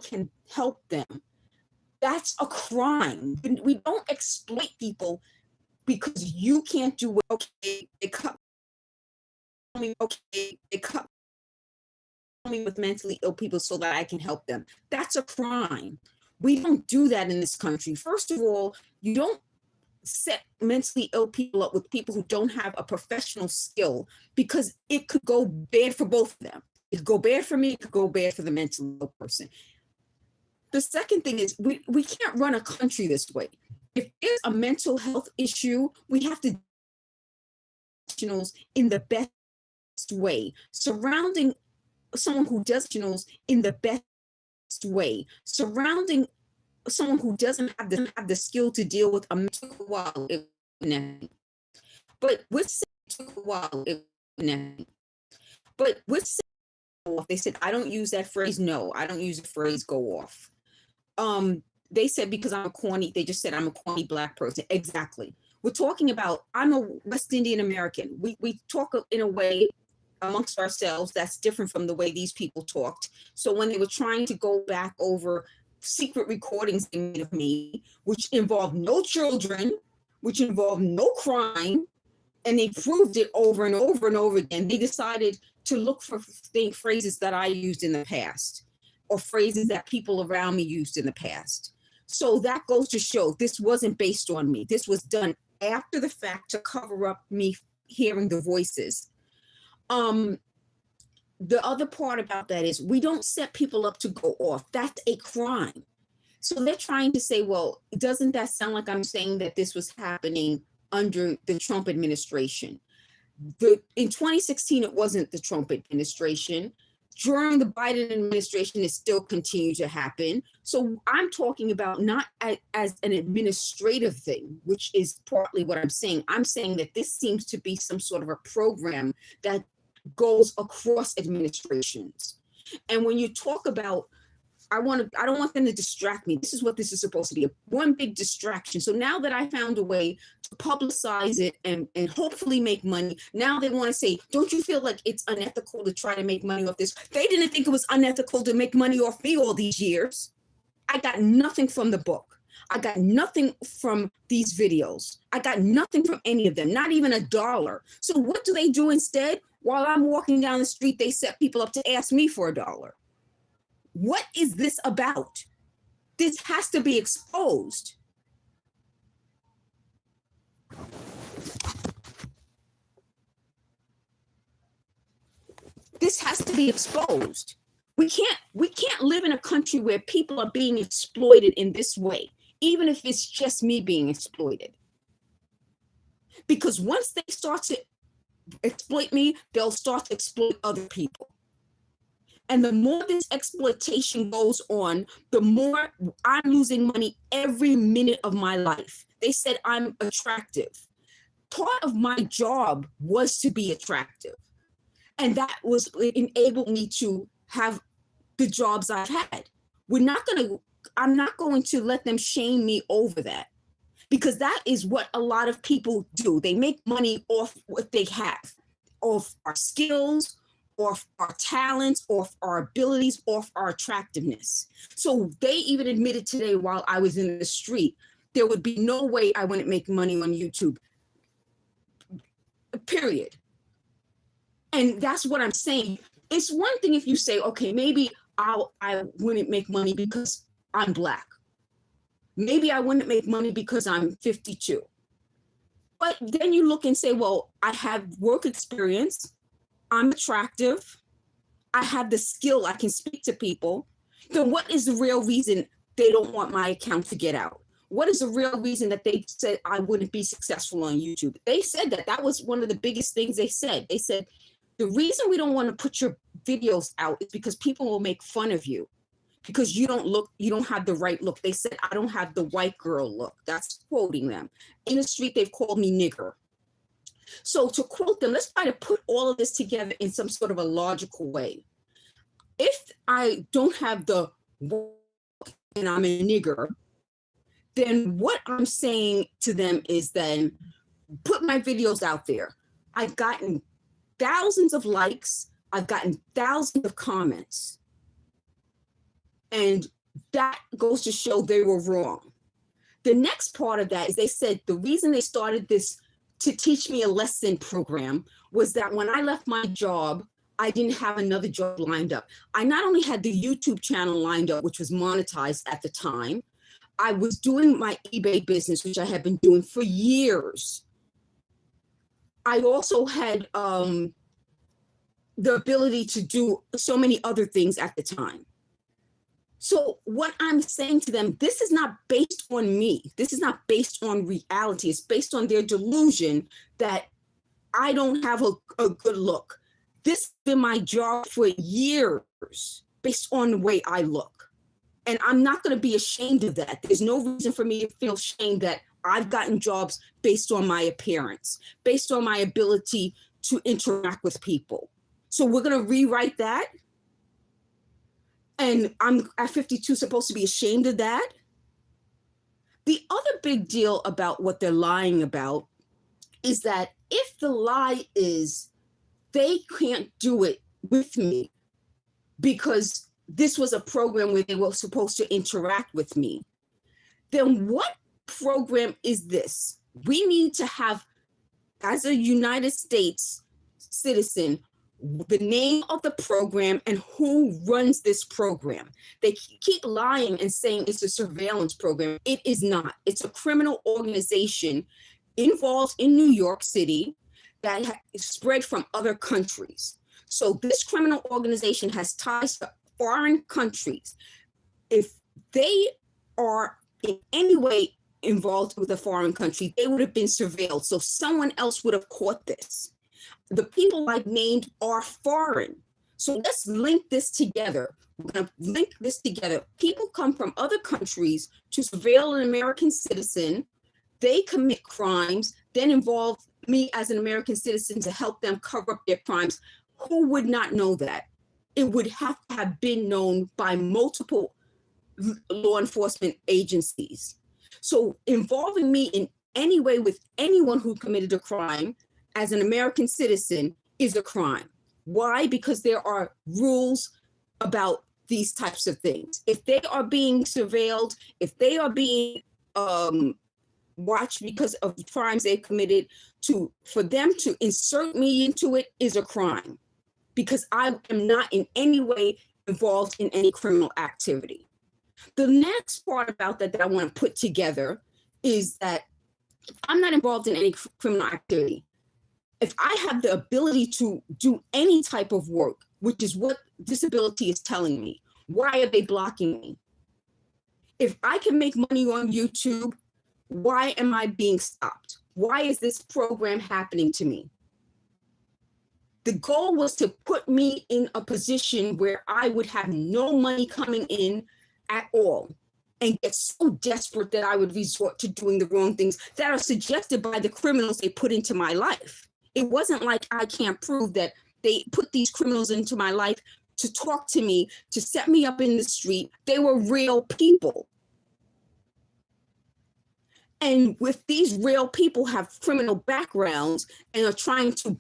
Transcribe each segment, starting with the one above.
can help them. That's a crime. We don't exploit people because you can't do it. Okay, they cut me. Okay, they cut me with mentally ill people so that I can help them. That's a crime. We don't do that in this country. First of all, you don't set mentally ill people up with people who don't have a professional skill, because it could go bad for both of them. It could go bad for me, it could go bad for the mentally ill person. The second thing is we can't run a country this way. If there's a mental health issue, we have to in the best way, surrounding someone who does in the best way, surrounding someone who doesn't have the skill to deal with a mental while, but with took a while, but with they said I don't use that phrase. No, I don't use the phrase "go off." They said because I'm a corny. They just said I'm a corny Black person. Exactly. We're talking about I'm a West Indian American. We talk in a way amongst ourselves that's different from the way these people talked. So when they were trying to go back over secret recordings they made of me, which involved no children, which involved no crime, and they proved it over and over and over again, they decided to look for phrases that I used in the past, or phrases that people around me used in the past. So that goes to show this wasn't based on me. This was done after the fact to cover up me hearing the voices. The other part about that is we don't set people up to go off. That's a crime. So they're trying to say, well, doesn't that sound like I'm saying that this was happening under the Trump administration? In 2016, it wasn't the Trump administration. During the Biden administration, it still continued to happen. So I'm talking about not as an administrative thing, which is partly what I'm saying. I'm saying that this seems to be some sort of a program that goes across administrations. And when you talk about, I don't want them to distract me. This is what this is supposed to be, one big distraction. So now that I found a way to publicize it and hopefully make money, now they want to say, don't you feel like it's unethical to try to make money off this? They didn't think it was unethical to make money off me all these years. I got nothing from the book. I got nothing from these videos. I got nothing from any of them, not even $1. So what do they do instead? While I'm walking down the street, they set people up to ask me for $1. What is this about? This has to be exposed. This has to be exposed. We can't live in a country where people are being exploited in this way, even if it's just me being exploited. Because once they start to exploit me, they'll start to exploit other people. And the more this exploitation goes on, the more I'm losing money every minute of my life. They said I'm attractive. Part of my job was to be attractive. And that was enabled me to have the jobs I've had. I'm not going to let them shame me over that, because that is what a lot of people do. They make money off what they have, off our skills, off our talents, off our abilities, off our attractiveness. So they even admitted today while I was in the street, there would be no way I wouldn't make money on YouTube, period. And that's what I'm saying. It's one thing if you say, okay, maybe I wouldn't make money because I'm Black. Maybe I wouldn't make money because I'm 52. But then you look and say, well, I have work experience. I'm attractive. I have the skill. I can speak to people. Then what is the real reason they don't want my account to get out? What is the real reason that they said I wouldn't be successful on YouTube? They said that was one of the biggest things they said. They said, the reason we don't want to put your videos out is because people will make fun of you because you don't have the right look. They said, I don't have the white girl look. That's quoting them. In the street, they've called me nigger. So to quote them, let's try to put all of this together in some sort of a logical way. If I don't have the and I'm a nigger, then what I'm saying to them is then put my videos out there. I've gotten thousands of likes. I've gotten thousands of comments. And that goes to show they were wrong. The next part of that is they said the reason they started this to teach me a lesson program was that when I left my job, I didn't have another job lined up. I not only had the YouTube channel lined up, which was monetized at the time, I was doing my eBay business, which I had been doing for years. I also had the ability to do so many other things at the time. So what I'm saying to them, this is not based on me. This is not based on reality. It's based on their delusion that I don't have a good look. This has been my job for years based on the way I look. And I'm not going to be ashamed of that. There's no reason for me to feel ashamed that I've gotten jobs based on my appearance, based on my ability to interact with people. So we're going to rewrite that. And I'm at 52 supposed to be ashamed of that. The other big deal about what they're lying about is that if the lie is they can't do it with me because this was a program where they were supposed to interact with me, then what program is this? We need to have, as a United States citizen, the name of the program and who runs this program. They keep lying and saying it's a surveillance program. It is not. It's a criminal organization involved in New York City that is spread from other countries. So this criminal organization has ties to foreign countries. If they are in any way involved with a foreign country, they would have been surveilled. So someone else would have caught this. The people I've named are foreign. So let's link this together. We're going to link this together. People come from other countries to surveil an American citizen. They commit crimes, then involve me as an American citizen to help them cover up their crimes. Who would not know that? It would have to have been known by multiple law enforcement agencies. So involving me in any way with anyone who committed a crime as an American citizen is a crime. Why? Because there are rules about these types of things. If they are being surveilled, if they are being watched because of the crimes they committed, for them to insert me into it is a crime, because I am not in any way involved in any criminal activity. The next part about that I want to put together is that I'm not involved in any criminal activity. If I have the ability to do any type of work, which is what disability is telling me, why are they blocking me? If I can make money on YouTube, why am I being stopped? Why is this program happening to me? The goal was to put me in a position where I would have no money coming in at all and get so desperate that I would resort to doing the wrong things that are suggested by the criminals they put into my life. It wasn't like I can't prove that they put these criminals into my life to talk to me, to set me up in the street. They were real people. And if these real people have criminal backgrounds and are trying to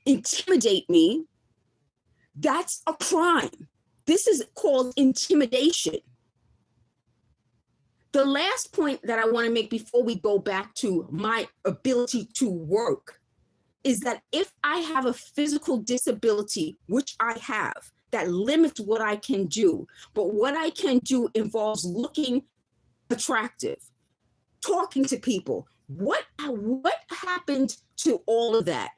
intimidate me, that's a crime. This is called intimidation. The last point that I want to make before we go back to my ability to work is that if I have a physical disability, which I have, that limits what I can do, but what I can do involves looking attractive, talking to people. What happened to all of that?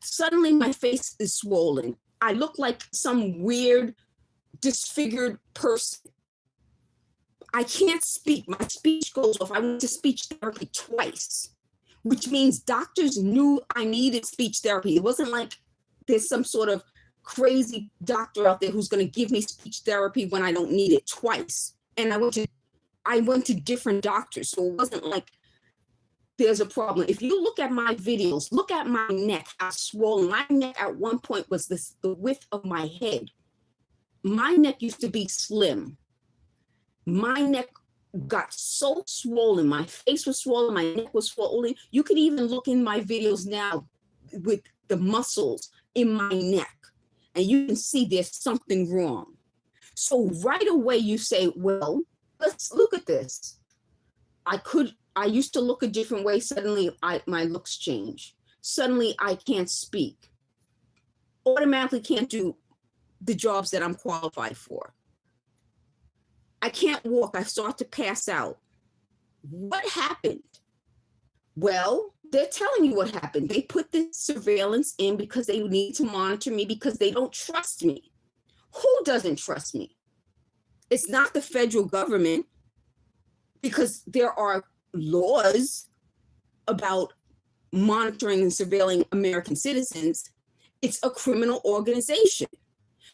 Suddenly my face is swollen. I look like some weird, disfigured person. I can't speak. My speech goes off. I went to speech therapy twice, which means doctors knew I needed speech therapy. It wasn't like there's some sort of crazy doctor out there who's going to give me speech therapy when I don't need it. Twice. And I went to different doctors. So it wasn't like there's a problem. If you look at my videos, look at my neck, how swollen. My neck at one point was the width of my head. My neck used to be slim. My neck got so swollen. My face was swollen. My neck was swollen. You can even look in my videos now with the muscles in my neck, and you can see there's something wrong. So right away you say, well, let's look at this. I used to look a different way. Suddenly my looks change. Suddenly I can't speak. Automatically can't do the jobs that I'm qualified for. I can't walk. I start to pass out. What happened? Well, they're telling you what happened. They put this surveillance in because they need to monitor me because they don't trust me. Who doesn't trust me? It's not the federal government, because there are laws about monitoring and surveilling American citizens. It's a criminal organization.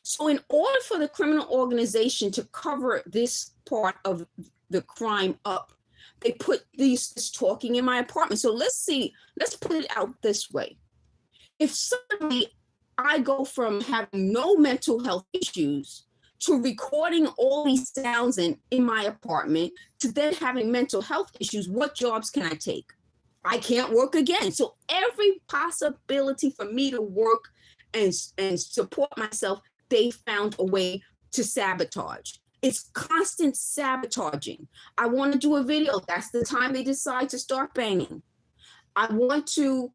So in order for the criminal organization to cover this part of the crime up, they put this talking in my apartment. So let's put it out this way. If suddenly I go from having no mental health issues to recording all these sounds in my apartment to then having mental health issues, what jobs can I take? I can't work again. So every possibility for me to work and support myself, they found a way to sabotage. It's constant sabotaging. I want to do a video. That's the time they decide to start banging. I want to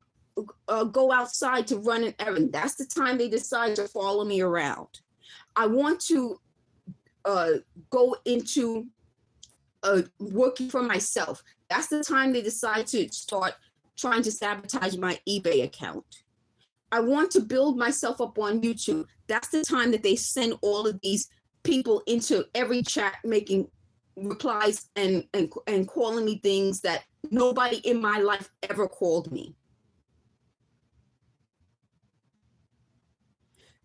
go outside to run an errand. That's the time they decide to follow me around. I want to go into working for myself. That's the time they decide to start trying to sabotage my eBay account. I want to build myself up on YouTube. That's the time that they send all of these people into every chat making replies and calling me things that nobody in my life ever called me.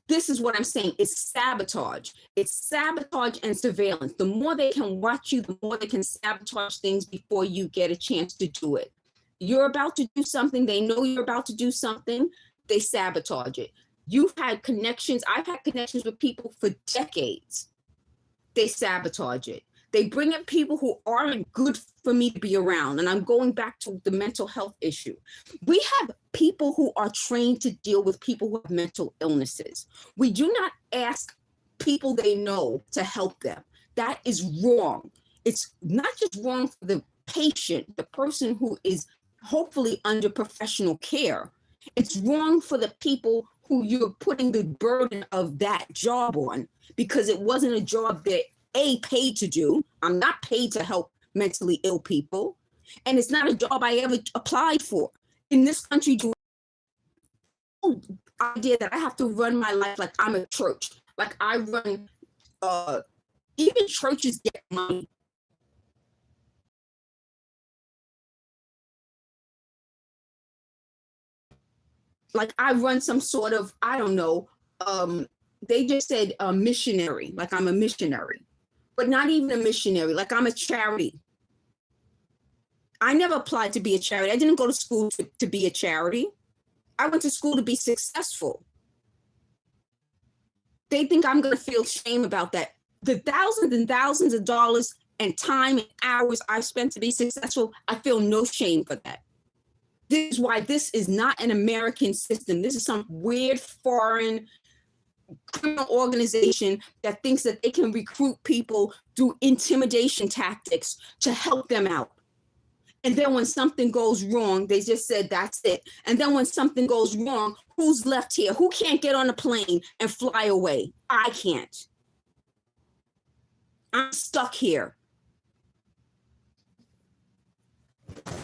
This is what I'm saying. It's sabotage. It's sabotage and surveillance. The more they can watch you, the more they can sabotage things before you get a chance to do it. You're about to do something. They know you're about to do something. They sabotage it. You've had connections. I've had connections with people for decades. They sabotage it. They bring in people who aren't good for me to be around. And I'm going back to the mental health issue. We have people who are trained to deal with people who have mental illnesses. We do not ask people they know to help them. That is wrong. It's not just wrong for the patient, the person who is hopefully under professional care. It's wrong for the people who you're putting the burden of that job on, because it wasn't a job that paid to do. I'm not paid to help mentally ill people. And it's not a job I ever applied for. In this country, do idea that I have to run my life like I'm a church. Like I run, even churches get money. Like I run some sort of, I don't know, they just said a missionary, like I'm a missionary, but not even a missionary, like I'm a charity. I never applied to be a charity. I didn't go to school to be a charity. I went to school to be successful. They think I'm going to feel shame about that. The thousands and thousands of dollars and time and hours I've spent to be successful, I feel no shame for that. This is why this is not an American system. This is some weird foreign criminal organization that thinks that they can recruit people through intimidation tactics to help them out. And then when something goes wrong, they just said, that's it. And then when something goes wrong, who's left here? Who can't get on a plane and fly away? I can't. I'm stuck here.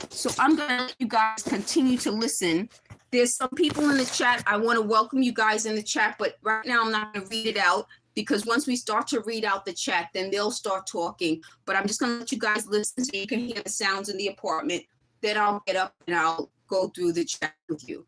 So I'm going to let you guys continue to listen. There's some people in the chat. I want to welcome you guys in the chat, but right now I'm not going to read it out, because once we start to read out the chat, then they'll start talking. But I'm just going to let you guys listen so you can hear the sounds in the apartment. Then I'll get up and I'll go through the chat with you.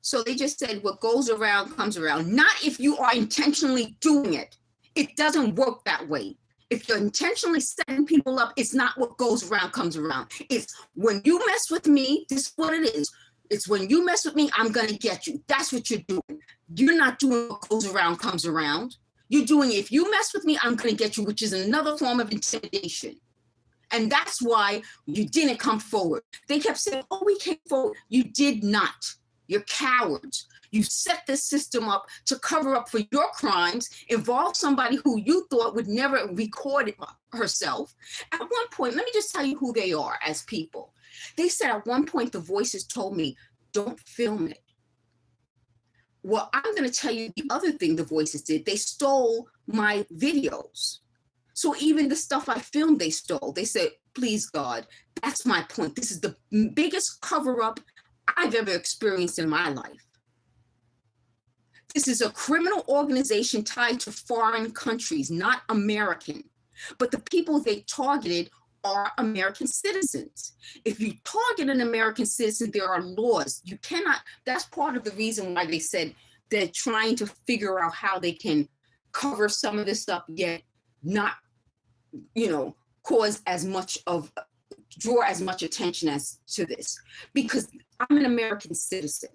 So they just said what goes around comes around. Not if you are intentionally doing it. It doesn't work that way. If you're intentionally setting people up, it's not what goes around comes around. It's when you mess with me, this is what it is. It's when you mess with me, I'm going to get you. That's what you're doing. You're not doing what goes around comes around. You're doing, if you mess with me, I'm going to get you, which is another form of intimidation. And that's why you didn't come forward. They kept saying, oh, we came forward. You did not. You're cowards. You set this system up to cover up for your crimes, involve somebody who you thought would never record herself. At one point, let me just tell you who they are as people. They said at one point, the voices told me, don't film it. Well, I'm going to tell you the other thing the voices did. They stole my videos. So even the stuff I filmed, they stole. They said, please, God, that's my point. This is the biggest cover-up I've ever experienced in my life. This is a criminal organization tied to foreign countries, not American. But the people they targeted are American citizens. If you target an American citizen, there are laws. You cannot, that's part of the reason why they said they're trying to figure out how they can cover some of this stuff, yet not, cause as much of, draw as much attention as to this, because I'm an American citizen.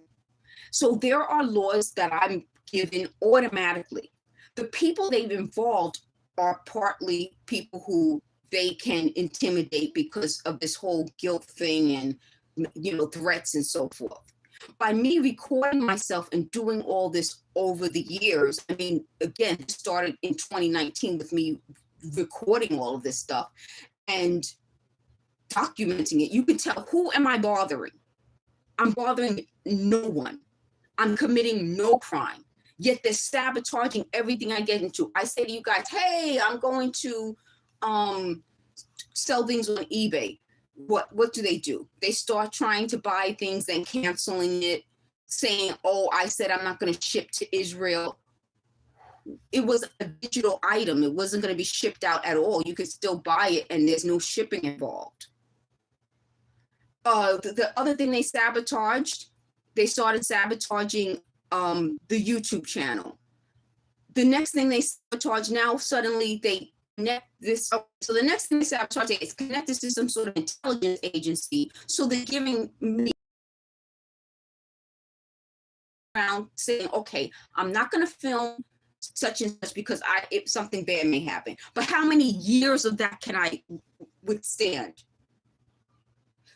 So there are laws that I'm given automatically. The people they've involved are partly people who they can intimidate because of this whole guilt thing and, threats and so forth. By me recording myself and doing all this over the years, I mean, again, it started in 2019 with me recording all of this stuff and documenting it. You can tell, who am I bothering? I'm bothering no one. I'm committing no crime, yet they're sabotaging everything I get into. I say to you guys, hey, I'm going to sell things on eBay. What do? They start trying to buy things and canceling it, saying, oh, I said I'm not going to ship to Israel. It was a digital item. It wasn't going to be shipped out at all. You could still buy it and there's no shipping involved. The other thing they sabotaged, they started sabotaging the YouTube channel. The next thing they sabotage, now suddenly they connect this. So the next thing they sabotage is connect this to some sort of intelligence agency. So they're giving me around saying, okay, I'm not going to film such and such because if something bad may happen. But how many years of that can I withstand?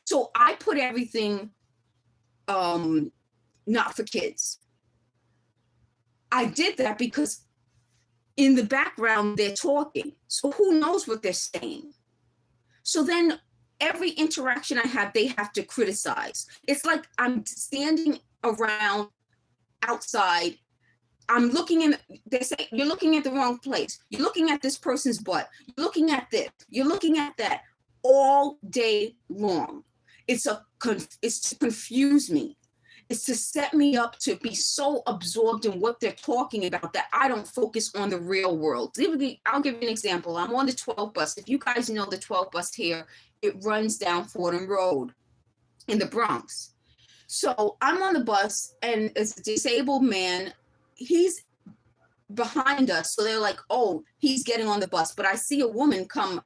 So I put everything not for kids. I did that because in the background they're talking. So who knows what they're saying? So then every interaction I have, they have to criticize. It's like I'm standing around outside. I'm looking in, they say, you're looking at the wrong place. You're looking at this person's butt. You're looking at this. You're looking at that all day long. It's to confuse me. It's to set me up to be so absorbed in what they're talking about that I don't focus on the real world. I'll give you an example. I'm on the 12 bus. If you guys know the 12 bus here, it runs down Fordham Road in the Bronx. So I'm on the bus and it's a disabled man. He's behind us. So they're like, oh, he's getting on the bus. But I see a woman come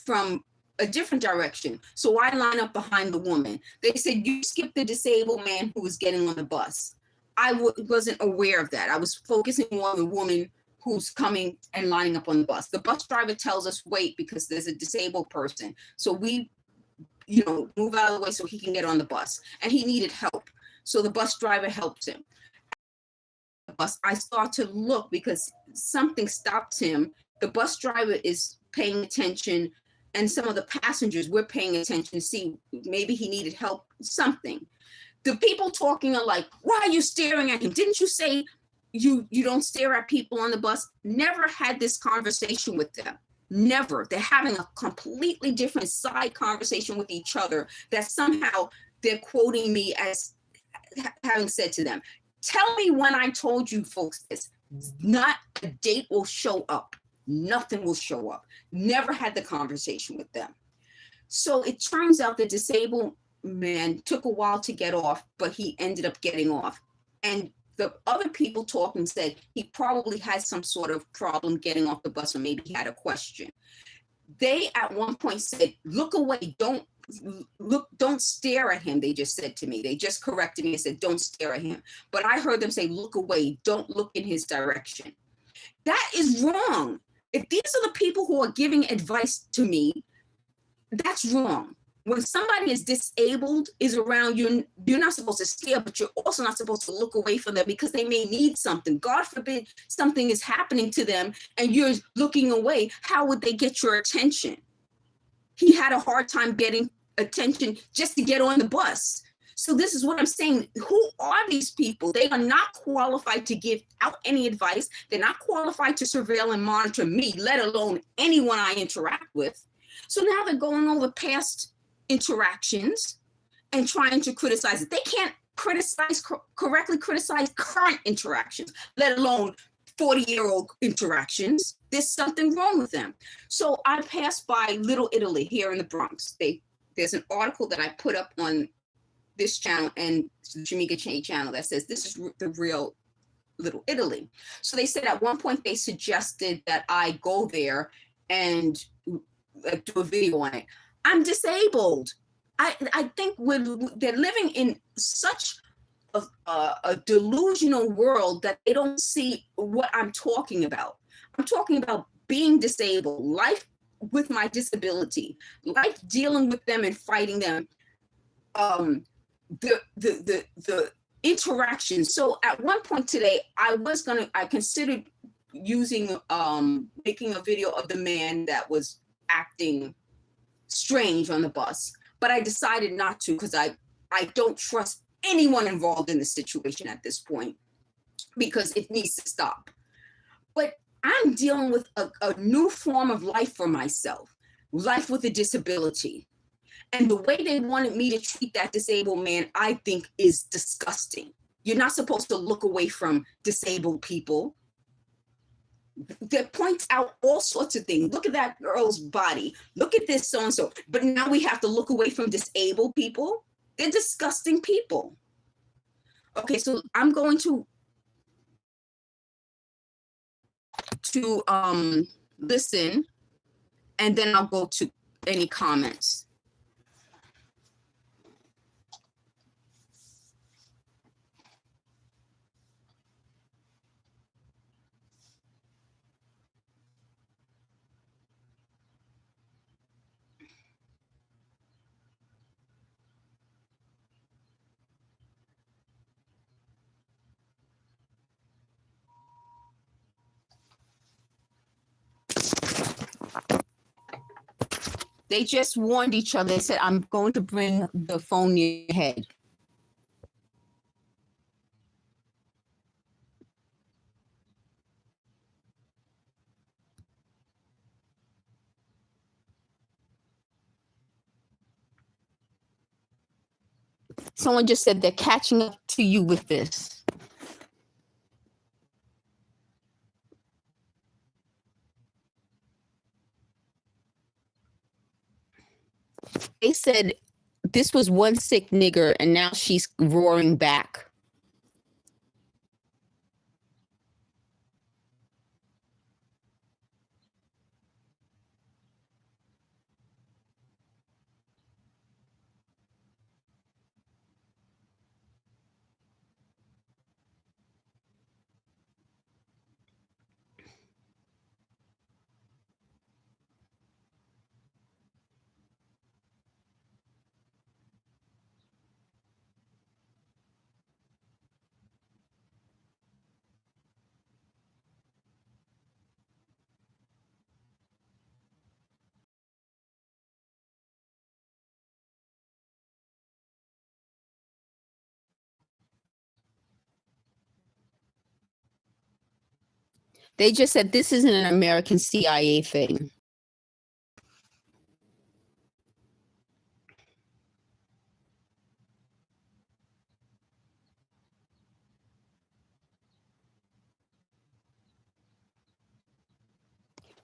from a different direction. So I line up behind the woman. They said, you skipped the disabled man who was getting on the bus. I wasn't aware of that. I was focusing on the woman who's coming and lining up on the bus. The bus driver tells us, wait, because there's a disabled person. So we, move out of the way so he can get on the bus. And he needed help. So the bus driver helped him. I start to look because something stopped him. The bus driver is paying attention. And some of the passengers were paying attention to see maybe he needed help, something. The people talking are like, why are you staring at him? Didn't you say you don't stare at people on the bus? Never had this conversation with them. Never. They're having a completely different side conversation with each other that somehow they're quoting me as having said to them. Tell me when I told you folks this. Not a date will show up. Nothing will show up. Never had the conversation with them. So it turns out the disabled man took a while to get off, but he ended up getting off. And the other people talking said he probably had some sort of problem getting off the bus, or maybe he had a question. They at one point said, look away, don't stare at him. They just said to me, they just corrected me and said, don't stare at him. But I heard them say, look away, don't look in his direction. That is wrong. If these are the people who are giving advice to me, that's wrong. When somebody is disabled, is around you, you're not supposed to stare, but you're also not supposed to look away from them because they may need something. God forbid something is happening to them and you're looking away. How would they get your attention? He had a hard time getting attention just to get on the bus. So this is what I'm saying. Who are these people? They are not qualified to give out any advice. They're not qualified to surveil and monitor me, let alone anyone I interact with. So now they're going over past interactions and trying to criticize it. They can't correctly criticize current interactions, let alone 40-year-old interactions. There's something wrong with them. So I passed by Little Italy here in the Bronx. There's an article that I put up on this channel and the Shamega channel that says this is the real Little Italy. So they said at one point they suggested that I go there and do a video on it. I'm disabled. I think they're living in such a delusional world that they don't see what I'm talking about. I'm talking about being disabled, life with my disability, life dealing with them and fighting them, the interaction. So at one point today, I considered using making a video of the man that was acting strange on the bus, but I decided not to because I don't trust anyone involved in the situation at this point because it needs to stop. But I'm dealing with a new form of life for myself, life with a disability. And the way they wanted me to treat that disabled man, I think is disgusting. You're not supposed to look away from disabled people. That points out all sorts of things. Look at that girl's body. Look at this so-and-so. But now we have to look away from disabled people. They're disgusting people. Okay, so I'm going to listen, and then I'll go to any comments. They just warned each other. They said, I'm going to bring the phone near your head. Someone just said they're catching up to you with this. They said this was one sick nigger and now she's roaring back. They just said this isn't an American CIA thing.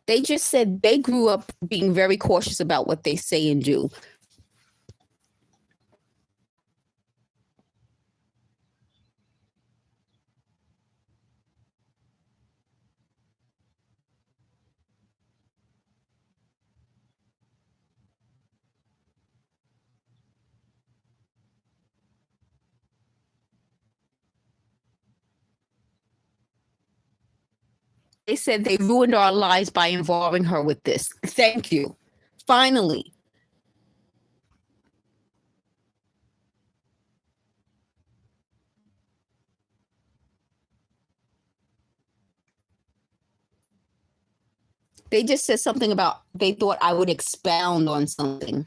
They just said they grew up being very cautious about what they say and do. They said they ruined our lives by involving her with this. Thank you. Finally. They just said something about they thought I would expound on something.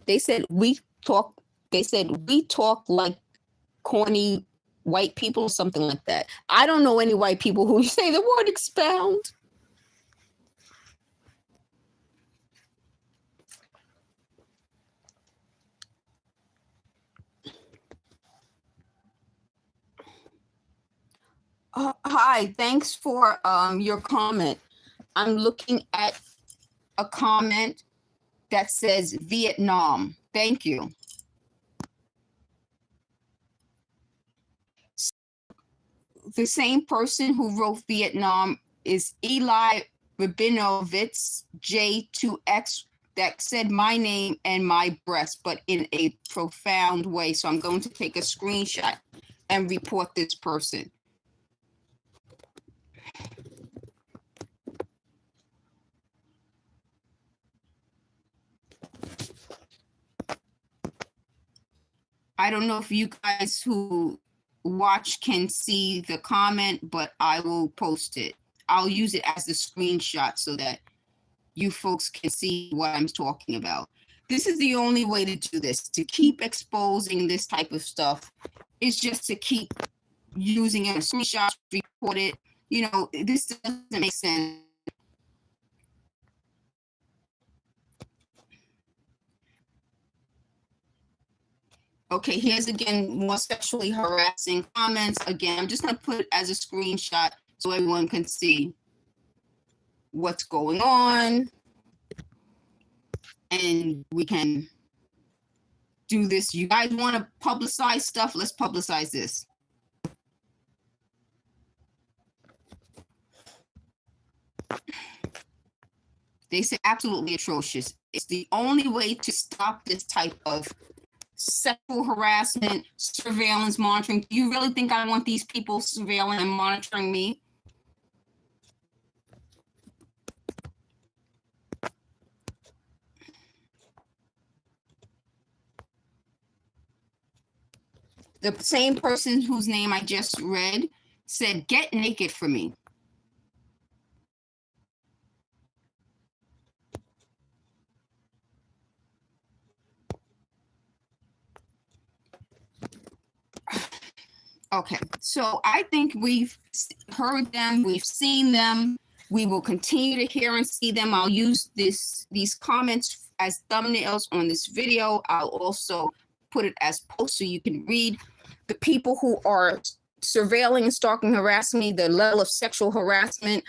They said we talk like corny white people, something like that. I don't know any white people who say the word expound. Hi, thanks for your comment. I'm looking at a comment that says Vietnam. Thank you. The same person who wrote Vietnam is Eli Rabinovitz J2X that said my name and my breast, but in a profound way. So I'm going to take a screenshot and report this person. I don't know if you guys who watch can see the comment, but I will post it. I'll use it as a screenshot so that you folks can see what I'm talking about. This is the only way to do this, to keep exposing this type of stuff, is just to keep using it, screenshots, report it. You know, this doesn't make sense. Okay, here's again more sexually harassing comments. Again, I'm just going to put it as a screenshot so everyone can see what's going on. And we can do this. You guys want to publicize stuff? Let's publicize this. They say absolutely atrocious. It's the only way to stop this type of sexual harassment, surveillance, monitoring. Do you really think I want these people surveilling and monitoring me? The same person whose name I just read said, "Get naked for me." Okay, so I think we've heard them, we've seen them, we will continue to hear and see them. I'll use these comments as thumbnails on this video. I'll also put it as posts so you can read. The people who are surveilling and stalking, harassing me, the level of sexual harassment,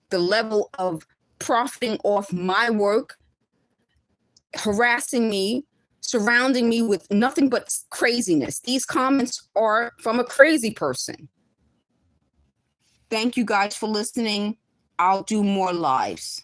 the level of profiting off my work, harassing me, surrounding me with nothing but craziness. These comments are from a crazy person. Thank you guys for listening. I'll do more lives.